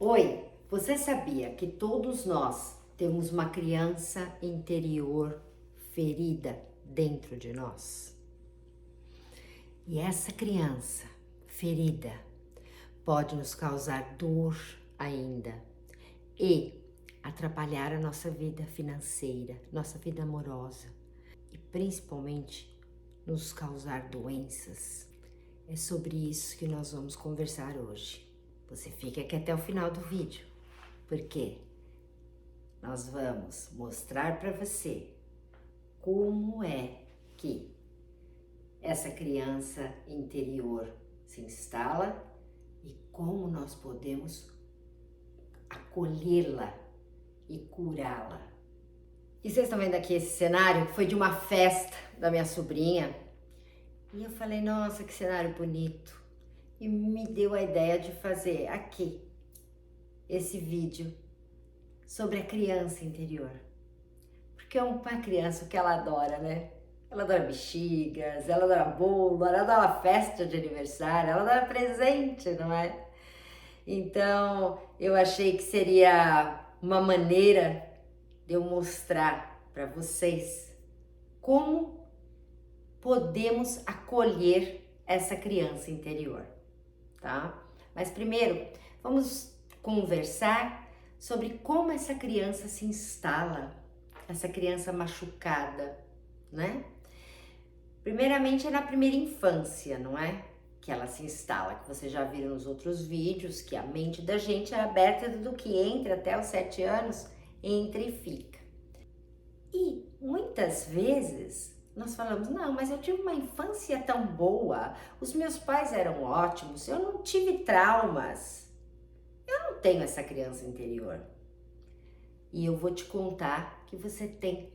Oi, você sabia que todos nós temos uma criança interior ferida dentro de nós? E essa criança ferida pode nos causar dor ainda e atrapalhar a nossa vida financeira, nossa vida amorosa e principalmente nos causar doenças. É sobre isso que nós vamos conversar hoje. Você fica aqui até o final do vídeo, porque nós vamos mostrar para você como é que essa criança interior se instala e como nós podemos acolhê-la e curá-la. E vocês estão vendo aqui esse cenário que foi de uma festa da minha sobrinha. E eu falei, nossa, que cenário bonito. E me deu a ideia de fazer aqui esse vídeo sobre a criança interior. Porque é uma criança que ela adora, né? Ela adora bexigas, ela adora bolo, ela adora festa de aniversário, ela adora presente, não é? Então, eu achei que seria uma maneira de eu mostrar para vocês como podemos acolher essa criança interior, tá? Mas primeiro, vamos conversar sobre como essa criança se instala, essa criança machucada, né? Primeiramente é na primeira infância, não é? Que ela se instala, que vocês já viram nos outros vídeos, que a mente da gente é aberta do que entra até os 7 anos, entra e fica. E muitas vezes nós falamos, não, mas eu tive uma infância tão boa, os meus pais eram ótimos, eu não tive traumas, eu não tenho essa criança interior. E eu vou te contar que você tem.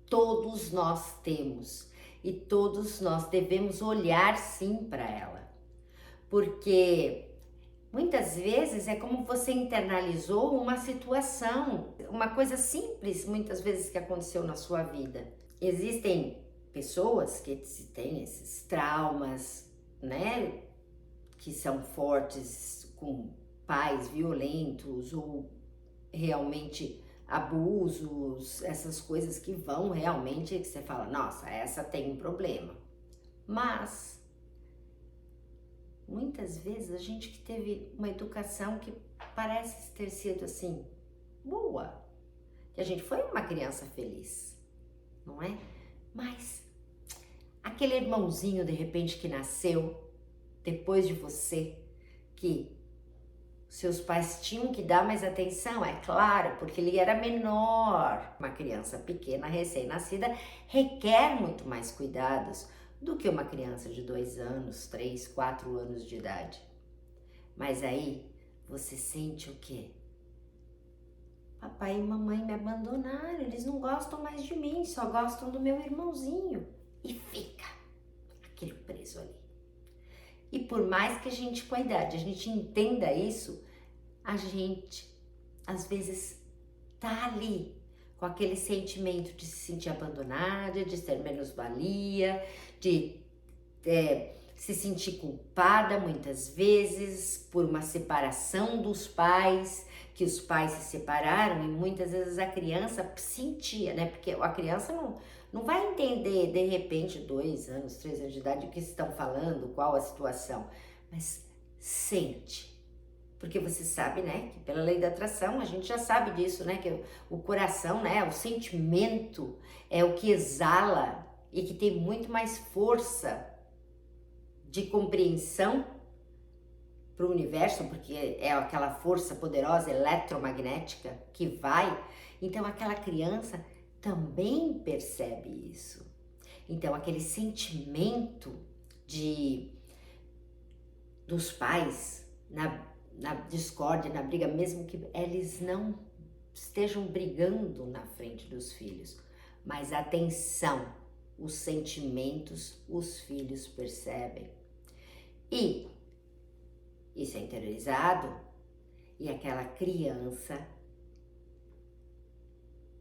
Todos nós temos e todos nós devemos olhar sim para ela, porque muitas vezes é como você internalizou uma situação, uma coisa simples muitas vezes que aconteceu na sua vida. Existem pessoas que têm esses traumas, né, que são fortes, com pais violentos ou realmente abusos, essas coisas que vão realmente, que você fala, nossa, essa tem um problema. Mas muitas vezes a gente que teve uma educação que parece ter sido assim, boa, que a gente foi uma criança feliz, não é? Mas aquele irmãozinho de repente que nasceu depois de você, que seus pais tinham que dar mais atenção, é claro, porque ele era menor. Uma criança pequena, recém-nascida, requer muito mais cuidados do que uma criança de 2 anos, 3, 4 anos de idade. Mas aí você sente o quê? Papai e mamãe me abandonaram, eles não gostam mais de mim, só gostam do meu irmãozinho. E fica aquilo preso ali. E por mais que a gente, com a idade, a gente entenda isso, a gente, às vezes, tá ali com aquele sentimento de se sentir abandonada, de ser menos-valia, de se sentir culpada muitas vezes por uma separação dos pais, que os pais se separaram e muitas vezes a criança sentia, né? Porque a criança não vai entender de repente 2 anos, 3 anos de idade o que estão falando, qual a situação, mas sente. Porque você sabe, né, que pela lei da atração, a gente já sabe disso, né, que o coração, né, o sentimento é o que exala e que tem muito mais força de compreensão para o universo, porque é aquela força poderosa eletromagnética que vai. Então aquela criança também percebe isso. Então aquele sentimento dos pais na discórdia, na briga, mesmo que eles não estejam brigando na frente dos filhos, mas atenção, os sentimentos os filhos percebem. E isso é interiorizado e aquela criança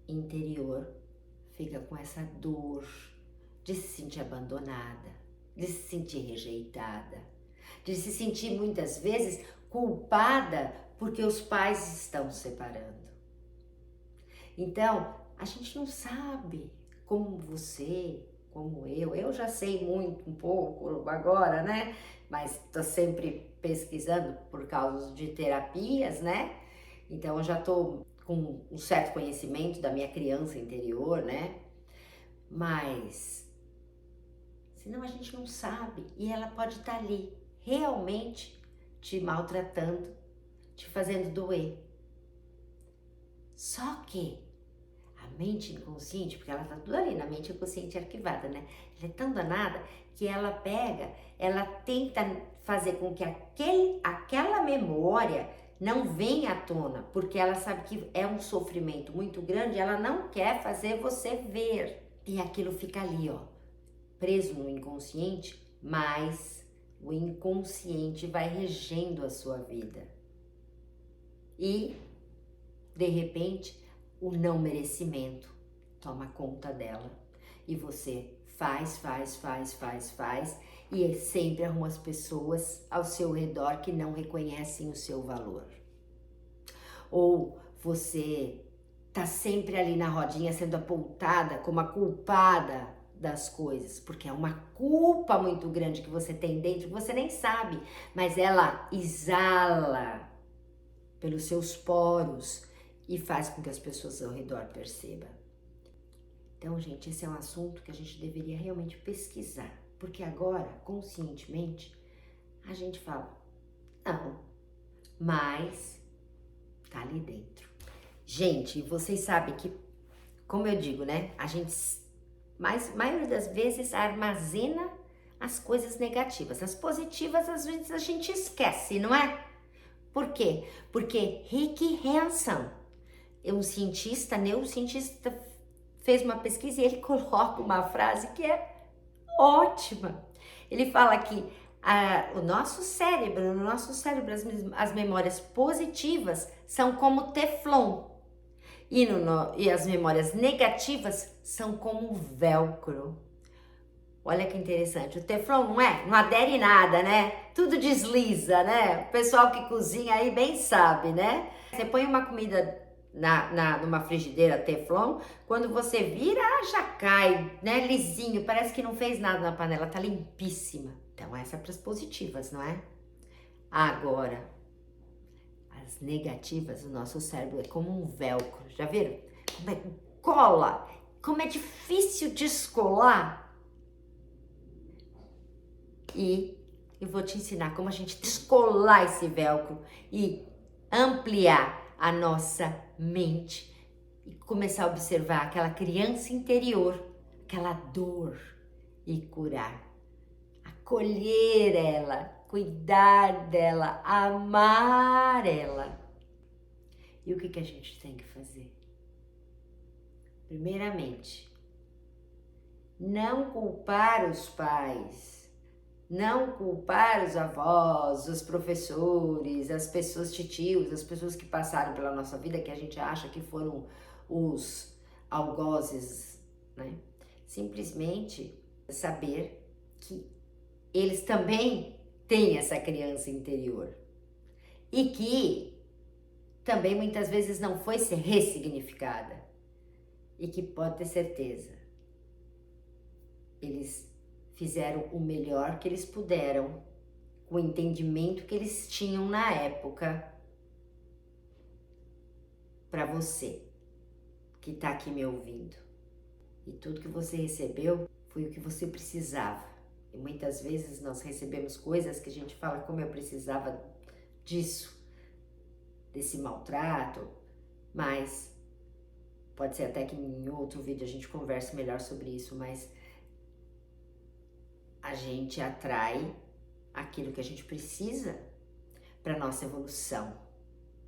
interior fica com essa dor de se sentir abandonada, de se sentir rejeitada, de se sentir muitas vezes culpada porque os pais estão se separando. Então, a gente não sabe como você, como eu já sei muito, um pouco agora, né? Mas tô sempre pesquisando por causa de terapias, né? Então eu já tô com um certo conhecimento da minha criança interior, né? Mas senão a gente não sabe e ela pode estar ali realmente te maltratando, te fazendo doer. Só que a mente inconsciente, porque ela tá tudo ali na mente inconsciente arquivada, né? Ela é tão danada que ela pega, ela tenta fazer com que aquela memória não venha à tona, porque ela sabe que é um sofrimento muito grande, ela não quer fazer você ver. E aquilo fica ali, ó, preso no inconsciente, mas o inconsciente vai regendo a sua vida. E, de repente, o não merecimento toma conta dela. E você faz, e sempre arruma as pessoas ao seu redor que não reconhecem o seu valor. Ou você tá sempre ali na rodinha sendo apontada como a culpada das coisas, porque é uma culpa muito grande que você tem dentro, que você nem sabe, mas ela exala pelos seus poros e faz com que as pessoas ao redor percebam. Então, gente, esse é um assunto que a gente deveria realmente pesquisar, porque agora, conscientemente, a gente fala, não, mas tá ali dentro. Gente, vocês sabem que, como eu digo, né, a gente, maioria das vezes, armazena as coisas negativas. As positivas, às vezes, a gente esquece, não é? Por quê? Porque Rick Hanson, um neurocientista, fez uma pesquisa e ele coloca uma frase que é ótima. Ele fala que no nosso cérebro, as memórias positivas são como teflon e as memórias negativas são como velcro. Olha que interessante, o teflon não adere nada, né? Tudo desliza, né? O pessoal que cozinha aí bem sabe, né? Você põe uma comida numa frigideira teflon, quando você vira, já cai, né? Lisinho, parece que não fez nada na panela, tá limpíssima. Então essa é para as positivas, não é? Agora, as negativas, o nosso cérebro é como um velcro, já viram? Como é que cola? Como é difícil descolar? E eu vou te ensinar como a gente descolar esse velcro e ampliar a nossa mente e começar a observar aquela criança interior, aquela dor e curar, acolher ela, cuidar dela, amar ela. E o que a gente tem que fazer? Primeiramente, não culpar os pais, não culpar os avós, os professores, as pessoas titios, as pessoas que passaram pela nossa vida, que a gente acha que foram os algozes, né? Simplesmente saber que eles também têm essa criança interior e que também muitas vezes não foi ser ressignificada e que pode ter certeza, eles fizeram o melhor que eles puderam, com o entendimento que eles tinham na época, para você que tá aqui me ouvindo. E tudo que você recebeu foi o que você precisava. E muitas vezes nós recebemos coisas que a gente fala, como eu precisava disso, desse maltrato, mas pode ser até que em outro vídeo a gente converse melhor sobre isso, mas a gente atrai aquilo que a gente precisa para nossa evolução,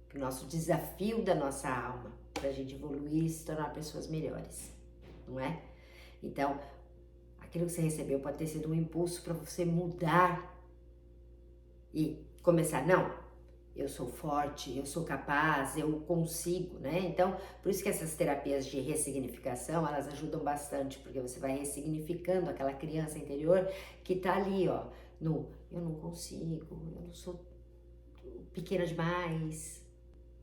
para o nosso desafio da nossa alma, para a gente evoluir e se tornar pessoas melhores, não é? Então, aquilo que você recebeu pode ter sido um impulso para você mudar e começar, não, eu sou forte, eu sou capaz, eu consigo, né? Então, por isso que essas terapias de ressignificação, elas ajudam bastante, porque você vai ressignificando aquela criança interior que tá ali, ó, no eu não consigo, eu não sou pequena demais.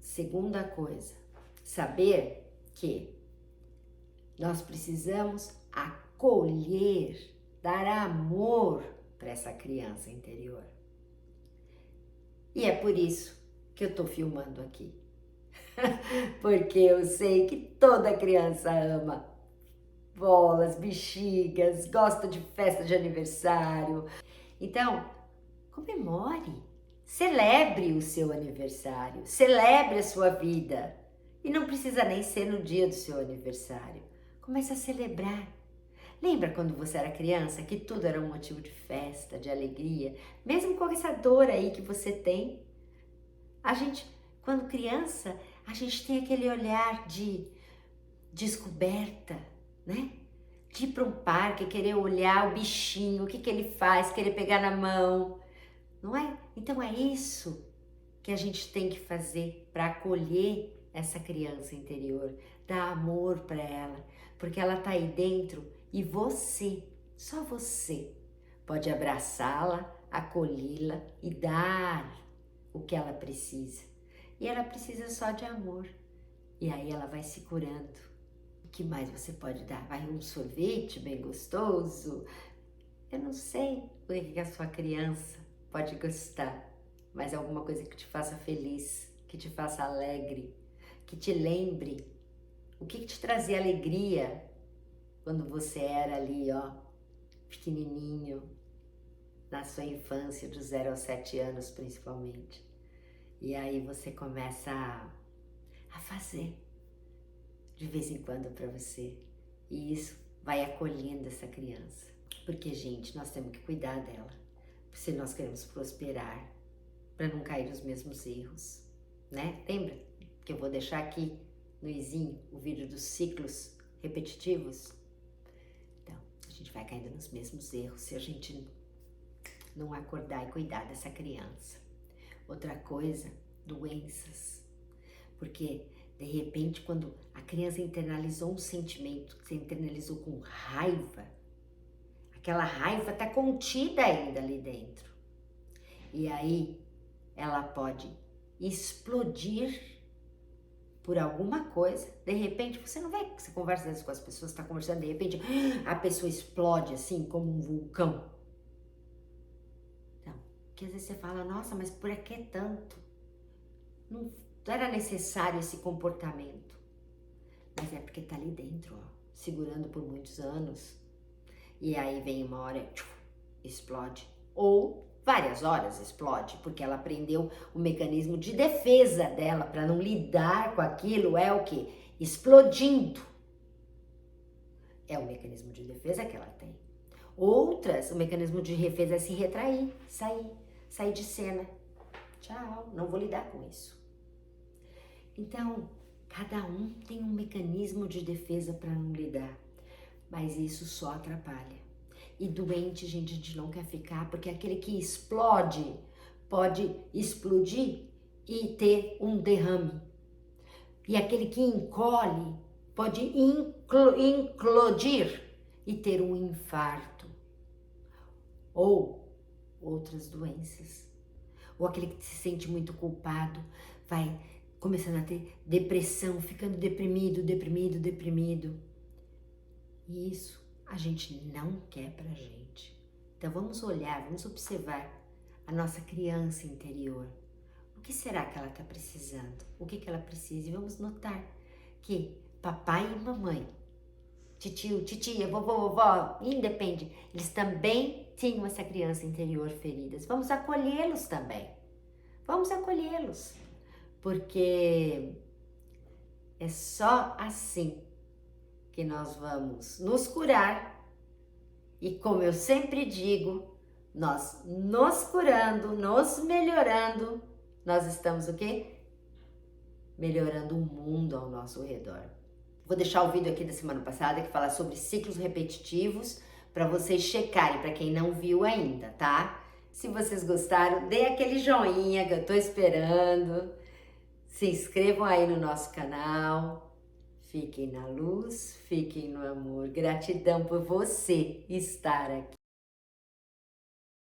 Segunda coisa, saber que nós precisamos acolher, dar amor para essa criança interior. E é por isso que eu tô filmando aqui. Porque eu sei que toda criança ama bolas, bexigas, gosta de festa de aniversário. Então, comemore, celebre o seu aniversário, celebre a sua vida. E não precisa nem ser no dia do seu aniversário. Comece a celebrar. Lembra quando você era criança que tudo era um motivo de festa, de alegria? Mesmo com essa dor aí que você tem, a gente, quando criança, a gente tem aquele olhar de descoberta, né? De ir para um parque, querer olhar o bichinho, o que ele faz, querer pegar na mão, não é? Então é isso que a gente tem que fazer para acolher essa criança interior, dar amor para ela, porque ela tá aí dentro e você, só você, pode abraçá-la, acolhê-la e dar o que ela precisa. E ela precisa só de amor. E aí ela vai se curando. O que mais você pode dar? Vai um sorvete bem gostoso? Eu não sei o que a sua criança pode gostar, mas alguma coisa que te faça feliz, que te faça alegre, que te lembre o que te trazia alegria quando você era ali, ó, pequenininho, na sua infância, de 0 aos 7 anos principalmente. E aí você começa a fazer de vez em quando para você. E isso vai acolhendo essa criança. Porque, gente, nós temos que cuidar dela. Se nós queremos prosperar, para não cair nos mesmos erros, né? Lembra que eu vou deixar aqui no izinho o vídeo dos ciclos repetitivos? Então, a gente vai caindo nos mesmos erros se a gente não acordar e cuidar dessa criança. Outra coisa, doenças. Porque, de repente, quando a criança internalizou um sentimento, você internalizou com raiva, aquela raiva está contida ainda ali dentro. E aí, ela pode explodir por alguma coisa. De repente, você não vê que você conversa às vezes com as pessoas, está conversando, de repente, a pessoa explode assim, como um vulcão. Então, que às vezes você fala, nossa, mas por que tanto? Não era necessário esse comportamento. Mas é porque tá ali dentro, ó, segurando por muitos anos. E aí vem uma hora, explode. Ou várias horas explode, porque ela aprendeu o mecanismo de defesa dela para não lidar com aquilo, é o quê? Explodindo. É o mecanismo de defesa que ela tem. Outras, o mecanismo de defesa é se retrair, sair de cena. Tchau, não vou lidar com isso. Então, cada um tem um mecanismo de defesa para não lidar, mas isso só atrapalha. E doente, gente, a gente não quer ficar, porque aquele que explode pode explodir e ter um derrame. E aquele que encolhe pode implodir e ter um infarto. Ou outras doenças. Ou aquele que se sente muito culpado vai começando a ter depressão, ficando deprimido. E isso a gente não quer pra gente. Então vamos olhar, vamos observar a nossa criança interior. O que será que ela está precisando? O que ela precisa? E vamos notar que papai e mamãe, titio, titia, vovô, vovó, independe, eles também tinham essa criança interior feridas. Vamos acolhê-los também. Vamos acolhê-los. Porque é só assim que nós vamos nos curar e, como eu sempre digo, nós nos curando, nos melhorando, nós estamos o quê? Melhorando o mundo ao nosso redor. Vou deixar o vídeo aqui da semana passada que fala sobre ciclos repetitivos para vocês checarem, para quem não viu ainda, tá? Se vocês gostaram, dê aquele joinha que eu tô esperando. Se inscrevam aí no nosso canal. Fiquem na luz, fiquem no amor. Gratidão por você estar aqui.